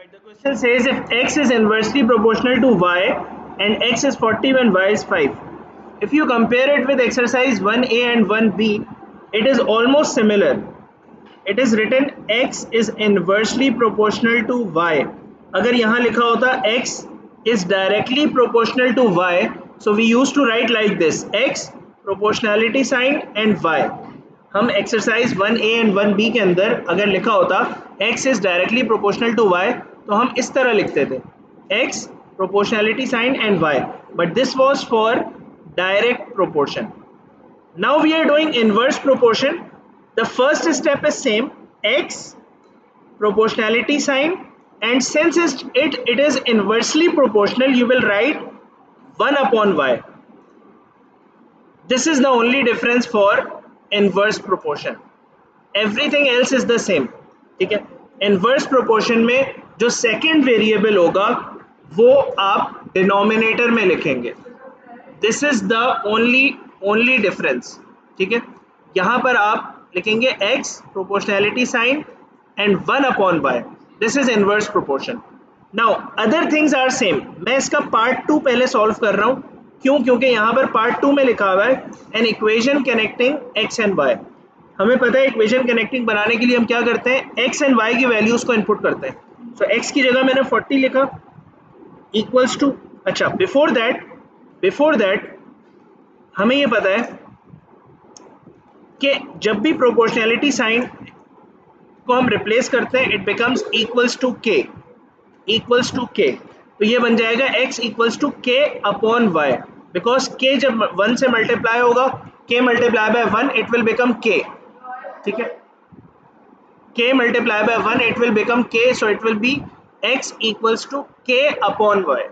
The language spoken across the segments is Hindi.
Right, the question says if x is inversely proportional to y and x is 40 when y is 5. If you compare it with exercise 1a and 1b, it is almost similar. It is written x is inversely proportional to y. अगर यहाँ लिखा होता x is directly proportional to y, so we used to write like this: x proportionality sign and y. हम एक्सरसाइज 1a एंड 1b के अंदर अगर लिखा होता x is directly proportional to y, तो हम इस तरह लिखते थे x proportionality sign and y, but this was for direct proportion. Now we are doing inverse proportion. The first step is same, x proportionality sign, and since it is inversely proportional, you will write 1 upon y. This is the only difference for inverse proportion. Everything else is the same. ठीक है, इनवर्स प्रोपोर्शन में जो सेकंड वेरिएबल होगा वो आप डिनोमिनेटर में लिखेंगे. This is the only difference. ठीक है, यहाँ पर आप लिखेंगे x proportionality sign and 1 upon y. This is inverse proportion. Now other things are same. मैं इसका पार्ट 2 पहले सॉल्व कर रहा हूँ. क्यों? क्योंकि यहाँ पर पार्ट 2 में लिखा हुआ है an equation connecting x and y. हमें पता है इक्वेशन कनेक्टिंग बनाने के लिए हम क्या करते हैं, x एंड y की वैल्यूज को इनपुट करते हैं. सो x की जगह मैंने 40 लिखा इक्वल्स टू. अच्छा, बिफोर दैट हमें ये पता है कि जब भी प्रोपोर्शनैलिटी साइन को हम रिप्लेस करते हैं it becomes equals to k. तो ये बन जाएगा x equals to k upon y, because k जब 1 से मल्टीप्लाई होगा, k multiply by 1 it will become k. ठीक है, k multiply by 1 it will become k, so it will be x equals to k upon y.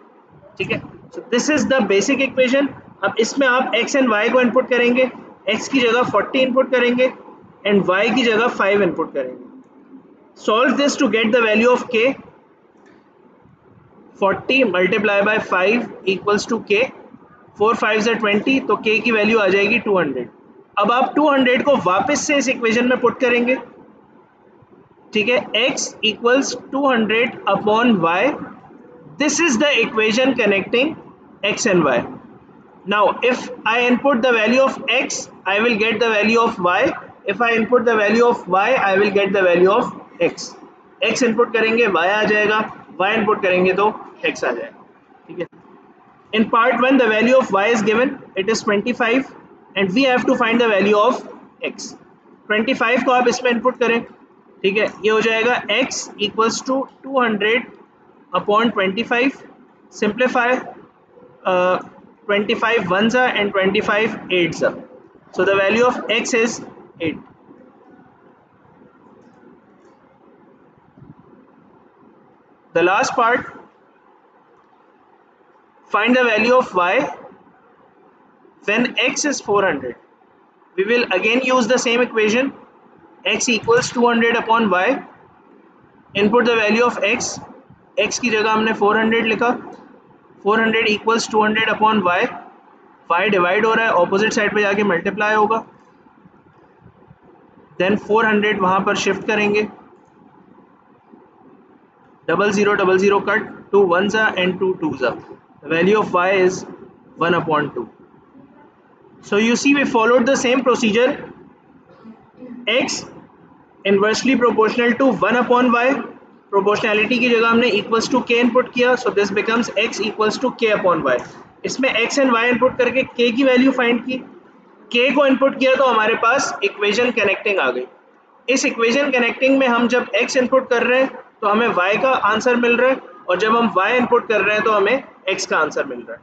ठीक है, so this is the basic equation. अब इसमें आप x एंड y को इनपुट करेंगे. x की जगह 40 इनपुट करेंगे एंड y की जगह 5 इनपुट करेंगे. Solve this to get the value of k. 40 multiply by 5 equals to k. 4 5 से 20, तो k की वैल्यू आ जाएगी 200. अब आप 200 को वापस से इस इक्वेशन में पुट करेंगे. ठीक है, x equals 200 upon y. This is the equation connecting x and y. Now if I input the value of x, I will get the value of y. If I input the value of y, I will get the value of x. x input करेंगे y आ जाएगा, y इनपुट करेंगे तो x आ जाएगा. ठीक है, in part 1 the value of y is given, it is 25 and we have to find the value of x. 25 को आप इसमें इनपुट करें. ठीक है, ये हो जाएगा x equals to 200 upon 25. Simplify, 25 1s and 25 8s, so the value of x is 8. The last part, find the value of y when x is 400. We will again use the same equation, x equals 200 upon y. Input the value of x. x की जगह हमने 400 लिखा. 400 equals 200 upon y. y divide हो रहा है, ऑपोजिट साइड पे जाके मल्टीप्लाई होगा. देन 400 वहाँ पर शिफ्ट करेंगे. 0000 cut, 2 1s and 2 2s. The value of y is 1 upon 2. So you see we followed the same procedure. x inversely proportional to 1 upon y. Proportionality की जगह हमने equals to k इनपुट किया, so this becomes x equals to k upon y. इसमें x and y इनपुट करके k की वैल्यू फाइंड की. k को इनपुट किया तो हमारे पास इक्वेशन कनेक्टिंग आ गई. इस इक्वेशन कनेक्टिंग में हम जब x इनपुट कर रहे हैं तो हमें y का आंसर मिल रहा है, और जब हम y इनपुट कर रहे हैं तो हमें x का आंसर मिल रहा है.